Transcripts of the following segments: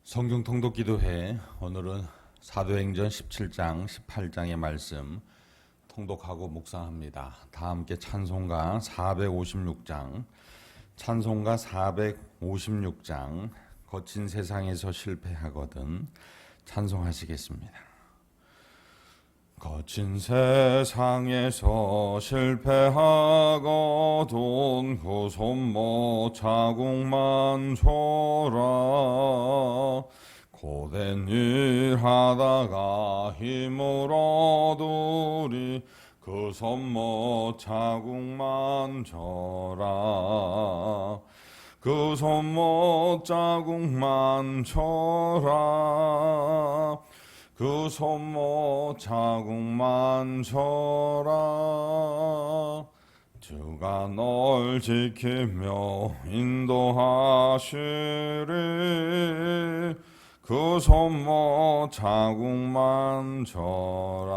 성경 통독 기도회 오늘은 사도행전 17장 18장의 말씀 통독하고 묵상합니다. 다 함께 찬송가 456장 찬송가 456장 거친 세상에서 실패하거든 찬송하시겠습니다. 거친 세상에서 실패하거든 그 손못 자국만 줘라. 고된 일 하다가 힘을 얻으리 그 손못 자국만 줘라. 그 손못 자국만 줘라. 그 손못 자국만 줘라. 주가 널 지키며 인도하시리 그 손못 자국만 줘라.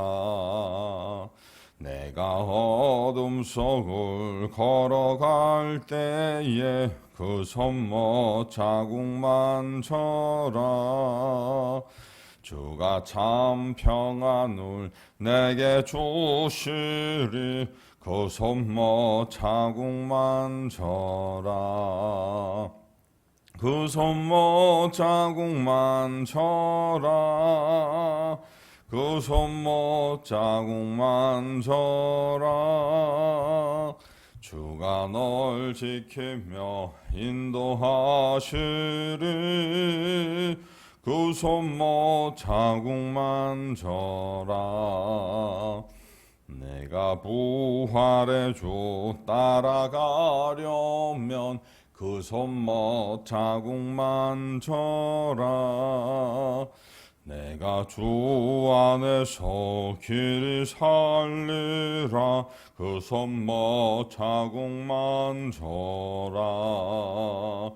내가 어둠 속을 걸어갈 때에 그 손못 자국만 줘라. 주가 참 평안을 내게 주시리 그 손못 자국만 줘라. 그 손못 자국만 줘라. 그 손못 자국만 줘라. 주가 널 지키며 인도하시리 그 손못 자국만 줘라. 내가 부활의 주 따라가려면 그 손못 자국만 줘라. 내가 주 안에서 길이 살리라 그 손못 자국만 줘라.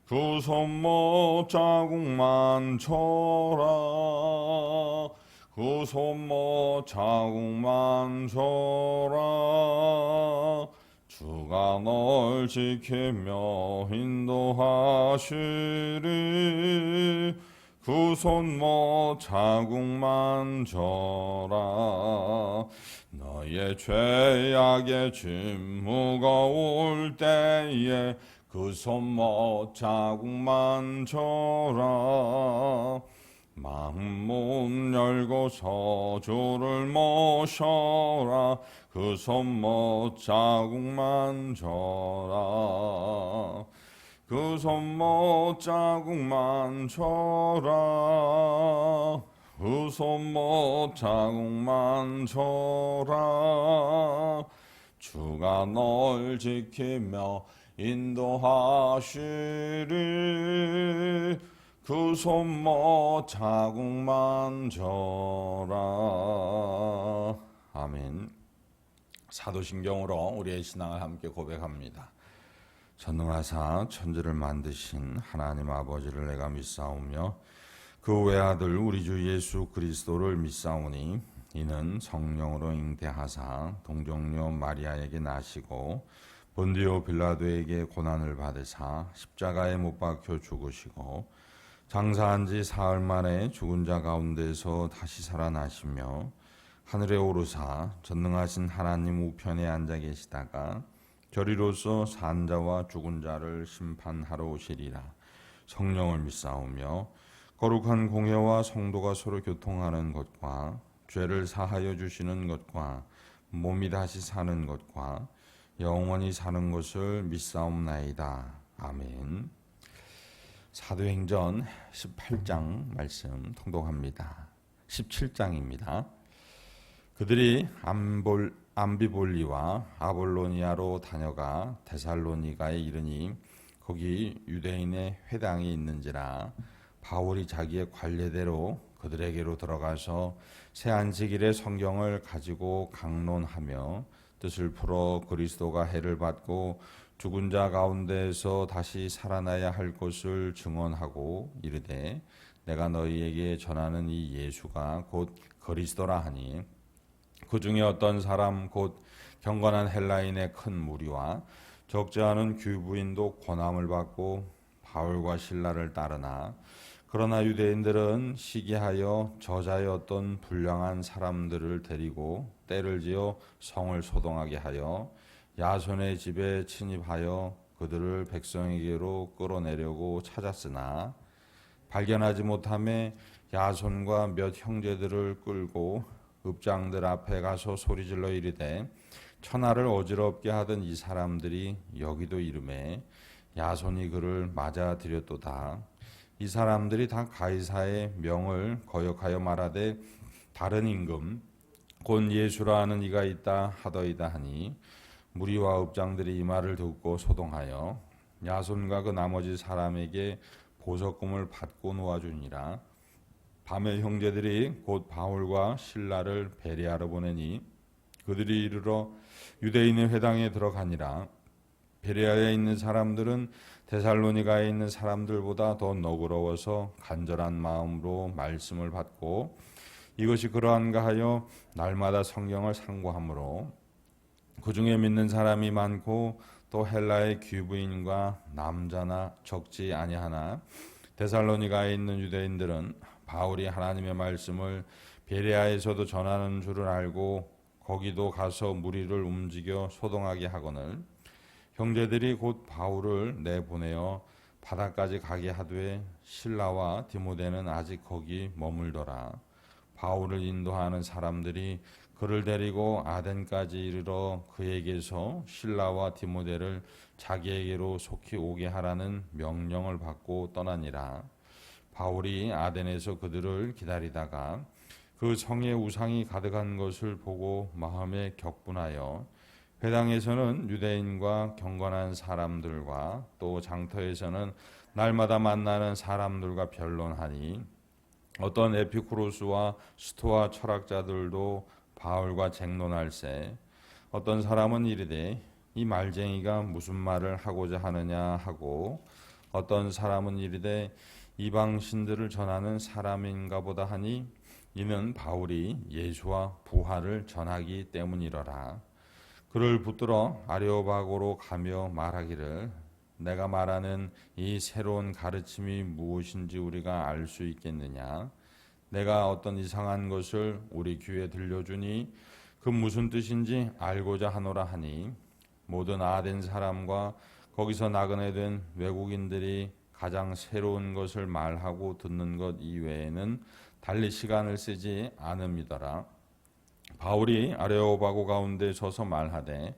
그 손못 자국만 줘라. 그 손못 자국만 줘라. 주가 널 지키며 인도하시리 그 손못 자국만 줘라. 너의 죄악의 짐 무거울 때에 그 손못 자국만 줘라. 마음 문 열고서 주를 모셔라. 그 손못 자국만 줘라. 그 손못 자국만 줘라. 그 손못 자국만 줘라. 주가 널 지키며 인도하시리 그 손못 자국만 줘라. 아멘. 사도신경으로 우리의 신앙을 함께 고백합니다. 전능하사 천지를 만드신 하나님 아버지를 내가 믿사오며 그 외아들 우리 주 예수 그리스도를 믿사오니 이는 성령으로 잉태하사 동정녀 마리아에게 나시고 본디오 빌라도에게 고난을 받으사 십자가에 못 박혀 죽으시고 장사한 지 사흘 만에 죽은 자 가운데서 다시 살아나시며 하늘에 오르사 전능하신 하나님 우편에 앉아 계시다가 저리로서 산 자와 죽은 자를 심판하러 오시리라. 성령을 믿사오며 거룩한 공회와 성도가 서로 교통하는 것과 죄를 사하여 주시는 것과 몸이 다시 사는 것과 영원히 사는 것을 믿사옵나이다. 아멘. 사도행전 18장 말씀 통독합니다. 17장입니다. 그들이 암비볼리와 아볼로니아로 다녀가 데살로니가에 이르니 거기 유대인의 회당이 있는지라 바울이 자기의 관례대로 그들에게로 들어가서 새 안식일에 성경을 가지고 강론하며 뜻을 풀어 그리스도가 해를 받고 죽은 자 가운데에서 다시 살아나야 할 것을 증언하고 이르되 내가 너희에게 전하는 이 예수가 곧 그리스도라 하니 그 중에 어떤 사람 곧 경건한 헬라인의 큰 무리와 적지 않은 귀부인도 고난을 받고 바울과 실라를 따르나 그러나 유대인들은 시기하여 저자의 어떤 불량한 사람들을 데리고 때를 지어 성을 소동하게 하여 야손의 집에 침입하여 그들을 백성에게로 끌어내려고 찾았으나 발견하지 못함에 야손과 몇 형제들을 끌고 읍장들 앞에 가서 소리질러 이르되 천하를 어지럽게 하던 이 사람들이 여기도 이르매 야손이 그를 맞아들였도다. 이 사람들이 다 가이사의 명을 거역하여 말하되 다른 임금 곧 예수라 하는 이가 있다 하더이다 하니 무리와 읍장들이 이 말을 듣고 소동하여 야손과 그 나머지 사람에게 보석금을 받고 놓아주니라. 밤에 형제들이 곧 바울과 실라를 베레아로 보내니 그들이 이르러 유대인의 회당에 들어가니라. 베레아에 있는 사람들은 데살로니가에 있는 사람들보다 더 너그러워서 간절한 마음으로 말씀을 받고 이것이 그러한가 하여 날마다 성경을 상고하므로 그 중에 믿는 사람이 많고 또 헬라의 귀부인과 남자나 적지 아니하나 데살로니가에 있는 유대인들은 바울이 하나님의 말씀을 베레아에서도 전하는 줄을 알고 거기도 가서 무리를 움직여 소동하게 하거늘 형제들이 곧 바울을 내보내어 바다까지 가게 하되 실라와 디모데는 아직 거기 머물더라. 바울을 인도하는 사람들이 그를 데리고 아덴까지 이르러 그에게서 실라와 디모데를 자기에게로 속히 오게 하라는 명령을 받고 떠나니라. 바울이 아덴에서 그들을 기다리다가 그 성에 우상이 가득한 것을 보고 마음에 격분하여 회당에서는 유대인과 경건한 사람들과 또 장터에서는 날마다 만나는 사람들과 변론하니 어떤 에피쿠로스와 스토아 철학자들도 바울과 쟁론할세 어떤 사람은 이르되 이 말쟁이가 무슨 말을 하고자 하느냐 하고 어떤 사람은 이르되 이방신들을 전하는 사람인가 보다 하니 이는 바울이 예수와 부활을 전하기 때문이러라. 그를 붙들어 아레오바고로 가며 말하기를 내가 말하는 이 새로운 가르침이 무엇인지 우리가 알 수 있겠느냐. 내가 어떤 이상한 것을 우리 귀에 들려주니 그 무슨 뜻인지 알고자 하노라 하니 모든 아덴 사람과 거기서 나그네 된 외국인들이 가장 새로운 것을 말하고 듣는 것 이외에는 달리 시간을 쓰지 않음이더라. 바울이 아레오바고 가운데 서서 말하되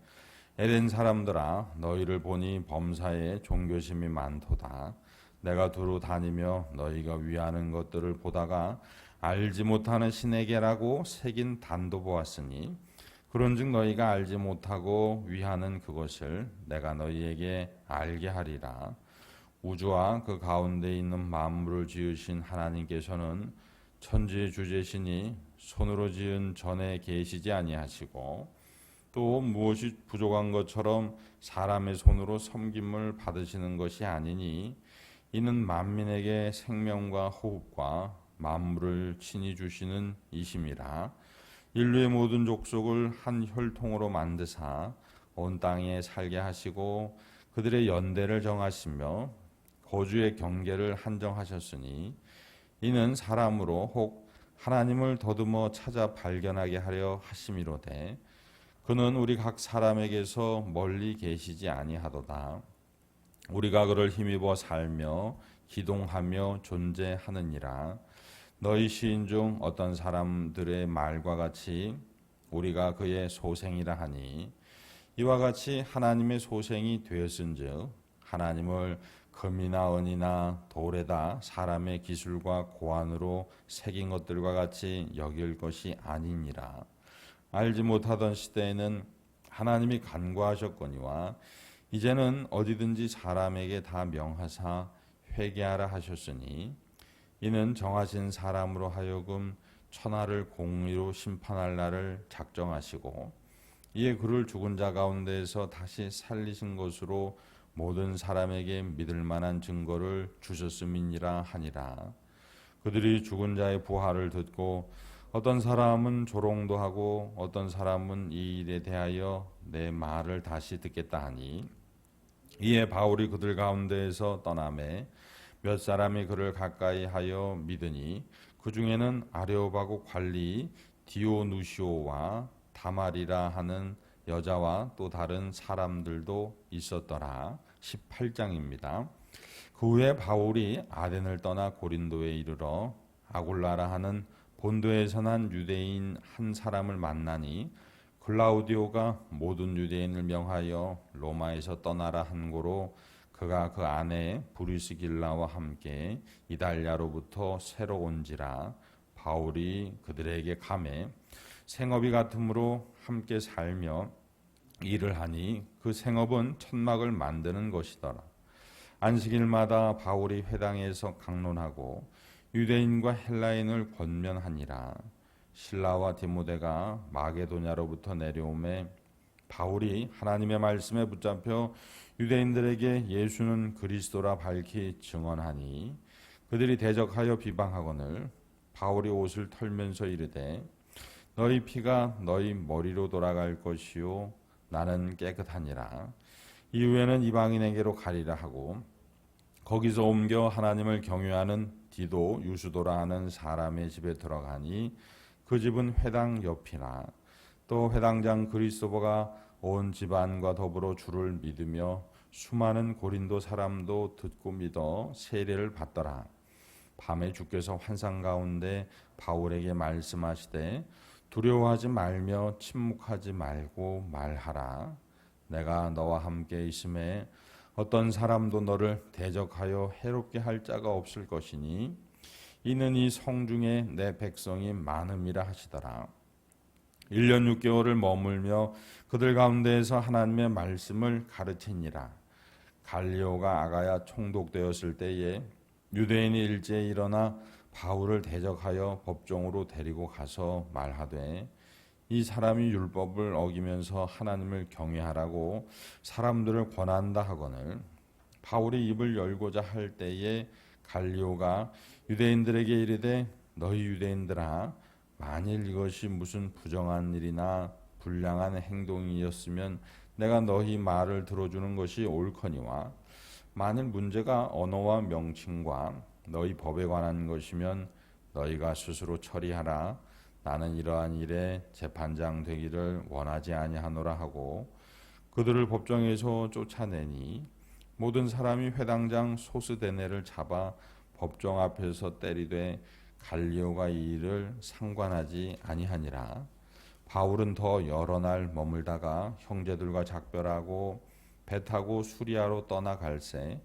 에덴 사람들아 너희를 보니 범사에 종교심이 많도다. 내가 두루 다니며 너희가 위하는 것들을 보다가 알지 못하는 신에게라고 새긴 단도 보았으니 그런즉 너희가 알지 못하고 위하는 그것을 내가 너희에게 알게 하리라. 우주와 그 가운데 있는 만물을 지으신 하나님께서는 천지의 주제시니 손으로 지은 전에 계시지 아니하시고 또 무엇이 부족한 것처럼 사람의 손으로 섬김을 받으시는 것이 아니니 이는 만민에게 생명과 호흡과 만물을 친히 주시는 이심이라. 인류의 모든 족속을 한 혈통으로 만드사 온 땅에 살게 하시고 그들의 연대를 정하시며 거주의 경계를 한정하셨으니 이는 사람으로 혹 하나님을 더듬어 찾아 발견하게 하려 하심이로되 그는 우리 각 사람에게서 멀리 계시지 아니하도다. 우리가 그를 힘입어 살며 기동하며 존재하느니라. 너희 시인 중 어떤 사람들의 말과 같이 우리가 그의 소생이라 하니 이와 같이 하나님의 소생이 되었은즉 하나님을 금이나 은이나 돌에다 사람의 기술과 고안으로 새긴 것들과 같이 여길 것이 아니니라. 알지 못하던 시대에는 하나님이 간과하셨거니와 이제는 어디든지 사람에게 다 명하사 회개하라 하셨으니 이는 정하신 사람으로 하여금 천하를 공의로 심판할 날을 작정하시고 이에 그를 죽은 자 가운데에서 다시 살리신 것으로 모든 사람에게 믿을 만한 증거를 주셨음이니라 하니라. 그들이 죽은 자의 부활을 듣고 어떤 사람은 조롱도 하고 어떤 사람은 이 일에 대하여 내 말을 다시 듣겠다 하니 이에 바울이 그들 가운데에서 떠나매 몇 사람이 그를 가까이 하여 믿으니 그 중에는 아레오바고 관리 디오누시오와 다말이라 하는 여자와 또 다른 사람들도 있었더라. 18장입니다. 그 후에 바울이 아덴을 떠나 고린도에 이르러 아골라라 하는 본도에서 난 유대인 한 사람을 만나니 클라우디오가 모든 유대인을 명하여 로마에서 떠나라 한 고로 그가 그 아내 브리스길라와 함께 이달리아로부터 새로 온지라. 바울이 그들에게 가매 생업이 같으므로 함께 살며 일을 하니 그 생업은 천막을 만드는 것이더라. 안식일마다 바울이 회당에서 강론하고 유대인과 헬라인을 권면하니라. 실라와 디모데가 마게도냐로부터 내려오매 바울이 하나님의 말씀에 붙잡혀 유대인들에게 예수는 그리스도라 밝히 증언하니 그들이 대적하여 비방하거늘 바울이 옷을 털면서 이르되 너희 피가 너희 머리로 돌아갈 것이요 나는 깨끗하니라. 이후에는 이방인에게로 가리라 하고 거기서 옮겨 하나님을 경외하는 디도 유수도라 하는 사람의 집에 들어가니 그 집은 회당 옆이라. 또 회당장 그리스도가 온 집안과 더불어 주를 믿으며 수많은 고린도 사람도 듣고 믿어 세례를 받더라. 밤에 주께서 환상 가운데 바울에게 말씀하시되 두려워하지 말며 침묵하지 말고 말하라. 내가 너와 함께 있음에 어떤 사람도 너를 대적하여 해롭게 할 자가 없을 것이니 이는 이 성중에 내 백성이 많음이라 하시더라. 1년 6개월을 머물며 그들 가운데에서 하나님의 말씀을 가르치니라. 갈리오가 아가야 총독되었을 때에 유대인이 일제에 일어나 바울을 대적하여 법정으로 데리고 가서 말하되 이 사람이 율법을 어기면서 하나님을 경외하라고 사람들을 권한다 하거늘 바울이 입을 열고자 할 때에 갈리오가 유대인들에게 이르되 너희 유대인들아 만일 이것이 무슨 부정한 일이나 불량한 행동이었으면 내가 너희 말을 들어주는 것이 옳거니와 만일 문제가 언어와 명칭과 너희 법에 관한 것이면 너희가 스스로 처리하라. 나는 이러한 일에 재판장 되기를 원하지 아니하노라 하고 그들을 법정에서 쫓아내니 모든 사람이 회당장 소스데네를 잡아 법정 앞에서 때리되 갈리오가 이 일을 상관하지 아니하니라. 바울은 더 여러 날 머물다가 형제들과 작별하고 배 타고 수리아로 떠나갈새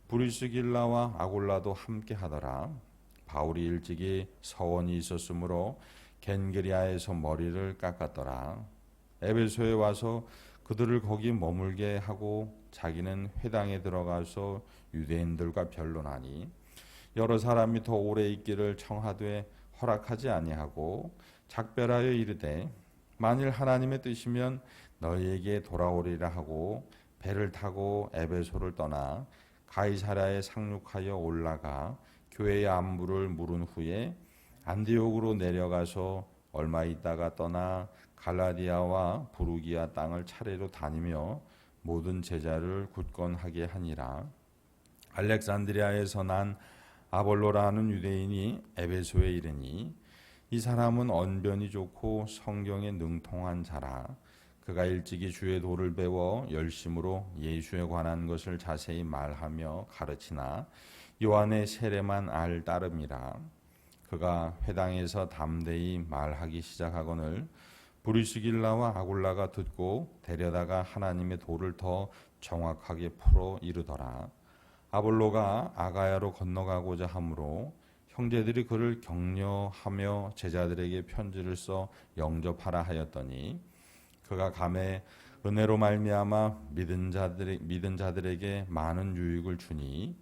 브리스길라와 아골라도 함께 하더라. 바울이 일찍이 서원이 있었으므로 겐그리아에서 머리를 깎았더라. 에베소에 와서 그들을 거기 머물게 하고 자기는 회당에 들어가서 유대인들과 변론하니 여러 사람이 더 오래 있기를 청하되 허락하지 아니하고 작별하여 이르되 만일 하나님의 뜻이면 너희에게 돌아오리라 하고 배를 타고 에베소를 떠나 가이사랴에 상륙하여 올라가 교회의 안부를 물은 후에 안디옥으로 내려가서 얼마 있다가 떠나 갈라디아와 부르기아 땅을 차례로 다니며 모든 제자를 굳건하게 하니라. 알렉산드리아에서 난 아볼로라 하는 유대인이 에베소에 이르니 이 사람은 언변이 좋고 성경에 능통한 자라. 그가 일찍이 주의 도를 배워 열심으로 예수에 관한 것을 자세히 말하며 가르치나 요한의 세례만 알 따름이라. 그가 회당에서 담대히 말하기 시작하거늘 브리스길라와 아굴라가 듣고 데려다가 하나님의 도를 더 정확하게 풀어 이르더라. 아볼로가 아가야로 건너가고자 하므로 형제들이 그를 격려하며 제자들에게 편지를 써 영접하라 하였더니 그가 감에 은혜로 말미암아 믿은 자들에게 많은 유익을 주니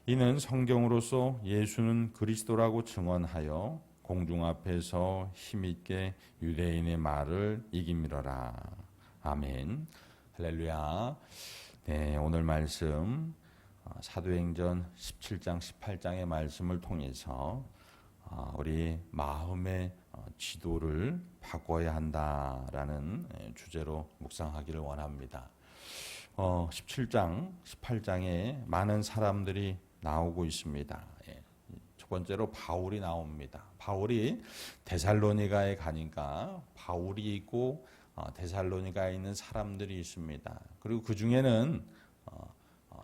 이는 성경으로서 예수는 그리스도라고 증언하여 공중 앞에서 힘있게 유대인의 말을 이기미러라. 아멘. 할렐루야. 네, 오늘 말씀 사도행전 17장 18장의 말씀을 통해서 우리 마음의 지도를 바꿔야 한다라는 주제로 묵상하기를 원합니다. 17장 18장에 많은 사람들이 나오고 있습니다. 첫 번째로 바울이 나옵니다. 바울이 데살로니가에 가니까 바울이 있고 데살로니가에 있는 사람들이 있습니다. 그리고 그 중에는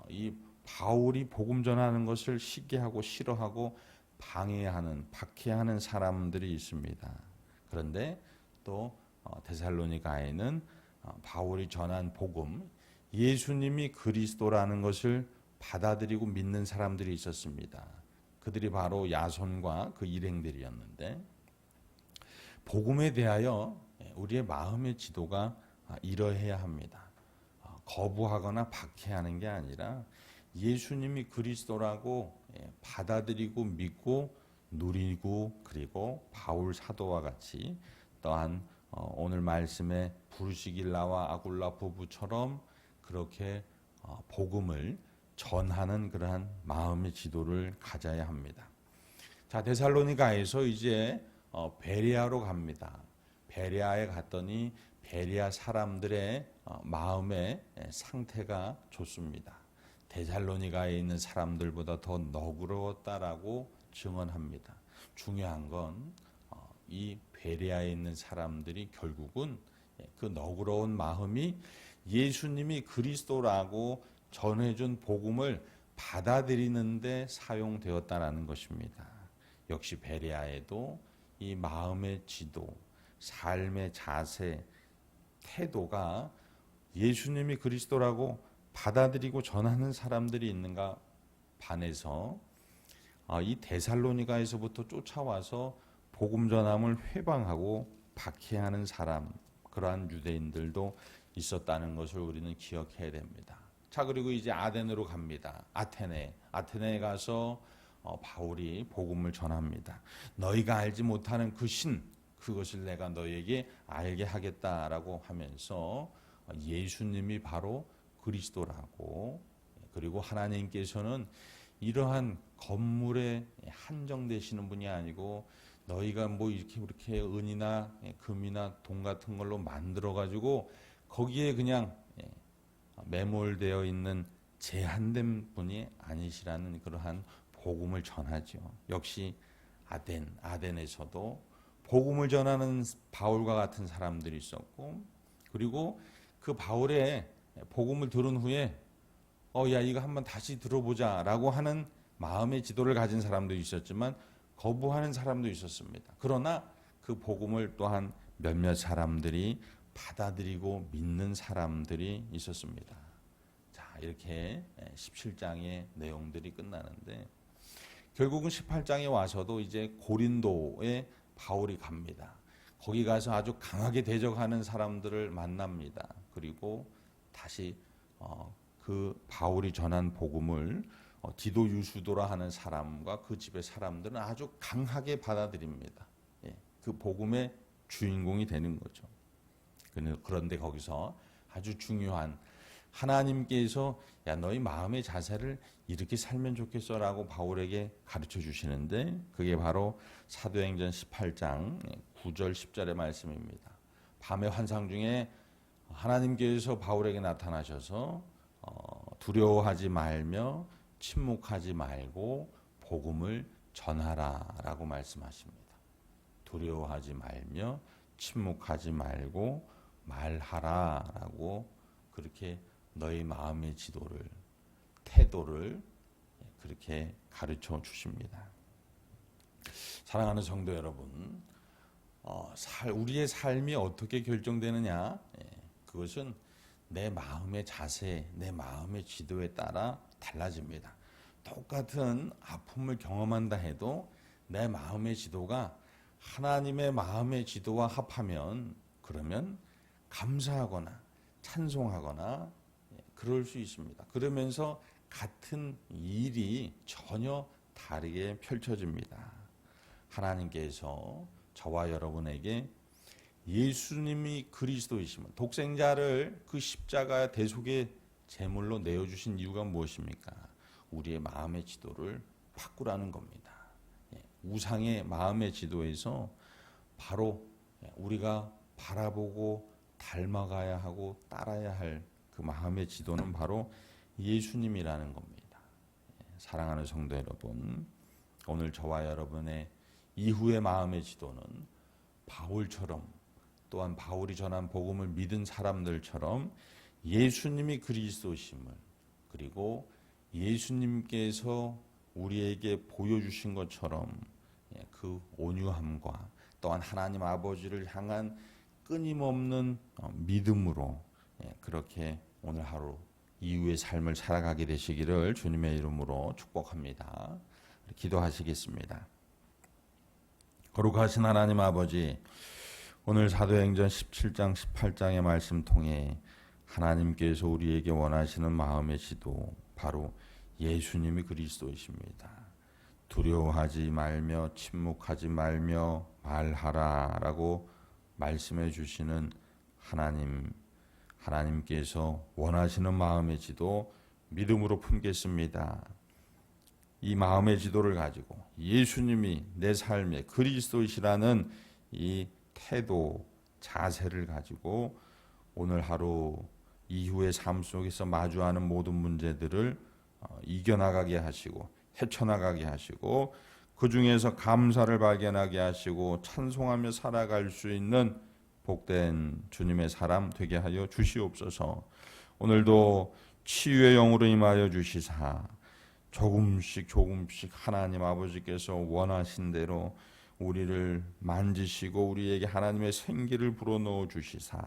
이 바울이 복음 전하는 것을 시기하고 싫어하고 방해하는, 박해하는 사람들이 있습니다. 그런데 또 데살로니가에는 바울이 전한 복음, 예수님이 그리스도라는 것을 받아들이고 믿는 사람들이 있었습니다. 그들이 바로 야손과 그 일행들이었는데, 복음에 대하여 우리의 마음의 지도가 이러해야 합니다. 거부하거나 박해하는 게 아니라 예수님이 그리스도라고 받아들이고 믿고 누리고, 그리고 바울 사도와 같이 또한 오늘 말씀에 브루시길라와 아굴라 부부처럼 그렇게 복음을 전하는 그러한 마음의 지도를 가져야 합니다. 자, 데살로니가에서 이제 베레아로 갑니다. 베레아에 갔더니 베레아 사람들의 마음의 상태가 좋습니다. 데살로니가에 있는 사람들보다 더 너그러웠다라고 증언합니다. 중요한 건 이 베레아에 있는 사람들이 결국은 그 너그러운 마음이 예수님이 그리스도라고 전해준 복음을 받아들이는데 사용되었다라는 것입니다. 역시 베레아에도 이 마음의 지도, 삶의 자세, 태도가 예수님이 그리스도라고 받아들이고 전하는 사람들이 있는가 반해서 이 데살로니가에서부터 쫓아와서 복음 전함을 회방하고 박해하는 사람, 그러한 유대인들도 있었다는 것을 우리는 기억해야 됩니다. 자, 그리고 이제 아덴으로 갑니다. 아테네에 가서 바울이 복음을 전합니다. 너희가 알지 못하는 그 신, 그것을 내가 너희에게 알게 하겠다라고 하면서 예수님이 바로 그리스도라고, 그리고 하나님께서는 이러한 건물에 한정되시는 분이 아니고 너희가 뭐 이렇게 은이나 금이나 돈 같은 걸로 만들어 가지고 거기에 그냥 매몰되어 있는 제한된 분이 아니시라는 그러한 복음을 전하죠. 역시 아덴에서도 복음을 전하는 바울과 같은 사람들이 있었고, 그리고 그 바울의 복음을 들은 후에 야, 이거 한번 다시 들어보자라고 하는 마음의 지도를 가진 사람도 있었지만 거부하는 사람도 있었습니다. 그러나 그 복음을 또한 몇몇 사람들이 받아들이고 믿는 사람들이 있었습니다. 자, 이렇게 17장의 내용들이 끝나는데, 결국은 18장에 와서도 이제 고린도에 바울이 갑니다. 거기 가서 아주 강하게 대적하는 사람들을 만납니다. 그리고 다시 그 바울이 전한 복음을 디도 유수도라 하는 사람과 그 집의 사람들은 아주 강하게 받아들입니다. 그 복음의 주인공이 되는 거죠. 그런데 거기서 아주 중요한, 하나님께서 야, 너희 마음의 자세를 이렇게 살면 좋겠어라고 바울에게 가르쳐 주시는데, 그게 바로 사도행전 18장 9절 10절의 말씀입니다. 밤의 환상 중에 하나님께서 바울에게 나타나셔서 두려워하지 말며 침묵하지 말고 복음을 전하라라고 말씀하십니다. 두려워하지 말며 침묵하지 말고 말하라라고 그렇게 너희 마음의 지도를, 태도를 그렇게 가르쳐 주십니다. 사랑하는 성도 여러분, 우리의 삶이 어떻게 결정되느냐? 그것은 내 마음의 자세, 내 마음의 지도에 따라 달라집니다. 똑같은 아픔을 경험한다 해도 내 마음의 지도가 하나님의 마음의 지도와 합하면, 그러면 감사하거나 찬송하거나 그럴 수 있습니다. 그러면서 같은 일이 전혀 다르게 펼쳐집니다. 하나님께서 저와 여러분에게 예수님이 그리스도이시면, 독생자를 그 십자가 대속의 제물로 내어주신 이유가 무엇입니까? 우리의 마음의 지도를 바꾸라는 겁니다. 우상의 마음의 지도에서 바로 우리가 바라보고 닮아가야 하고 따라야 할 그 마음의 지도는 바로 예수님이라는 겁니다. 사랑하는 성도 여러분, 오늘 저와 여러분의 이후의 마음의 지도는 바울처럼, 또한 바울이 전한 복음을 믿은 사람들처럼 예수님이 그리스도심을, 그리고 예수님께서 우리에게 보여주신 것처럼 그 온유함과 또한 하나님 아버지를 향한 끊임없는 믿음으로 그렇게 오늘 하루 이후의 삶을 살아가게 되시기를 주님의 이름으로 축복합니다. 기도하시겠습니다. 거룩하신 하나님 아버지, 오늘 사도행전 17장 18장의 말씀 통해 하나님께서 우리에게 원하시는 마음의 지도, 바로 예수님이 그리스도이십니다. 두려워하지 말며 침묵하지 말며 말하라라고 말씀해 주시는 하나님께서 원하시는 마음의 지도 믿음으로 품겠습니다. 이 마음의 지도를 가지고 예수님이 내 삶의 그리스도이시라는 이 태도, 자세를 가지고 오늘 하루 이후의 삶 속에서 마주하는 모든 문제들을 이겨나가게 하시고 헤쳐나가게 하시고 그 중에서 감사를 발견하게 하시고 찬송하며 살아갈 수 있는 복된 주님의 사람 되게 하여 주시옵소서. 오늘도 치유의 영으로 임하여 주시사 조금씩 하나님 아버지께서 원하신 대로 우리를 만지시고 우리에게 하나님의 생기를 불어넣어 주시사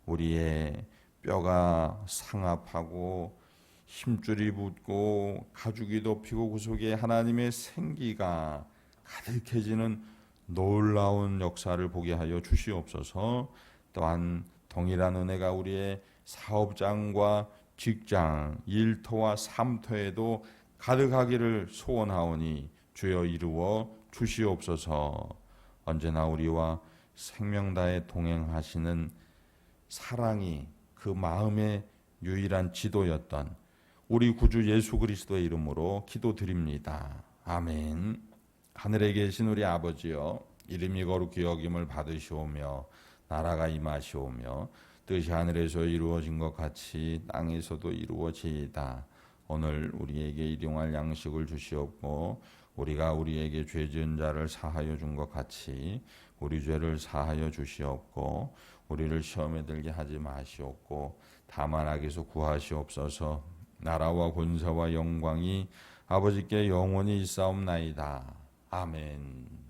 우리의 뼈가 상합하고 힘줄이 붙고 가죽이 덮이고 그 속에 하나님의 생기가 가득해지는 놀라운 역사를 보게 하여 주시옵소서. 또한 동일한 은혜가 우리의 사업장과 직장, 일터와 삶터에도 가득하기를 소원하오니 주여 이루어 주시옵소서. 언제나 우리와 생명 다해 동행하시는 사랑이 그 마음의 유일한 지도였던 우리 구주 예수 그리스도의 이름으로 기도드립니다. 아멘. 하늘에 계신 우리 아버지여, 이름이 거룩히 여김을 받으시오며 나라가 임하시오며 뜻이 하늘에서 이루어진 것 같이 땅에서도 이루어지이다. 오늘 우리에게 일용할 양식을 주시옵고 우리가 우리에게 죄 지은 자를 사하여 준 것 같이 우리 죄를 사하여 주시옵고 우리를 시험에 들게 하지 마시옵고 다만 악에서 구하시옵소서. 나라와 권세와 영광이 아버지께 영원히 있사옵나이다. 아멘.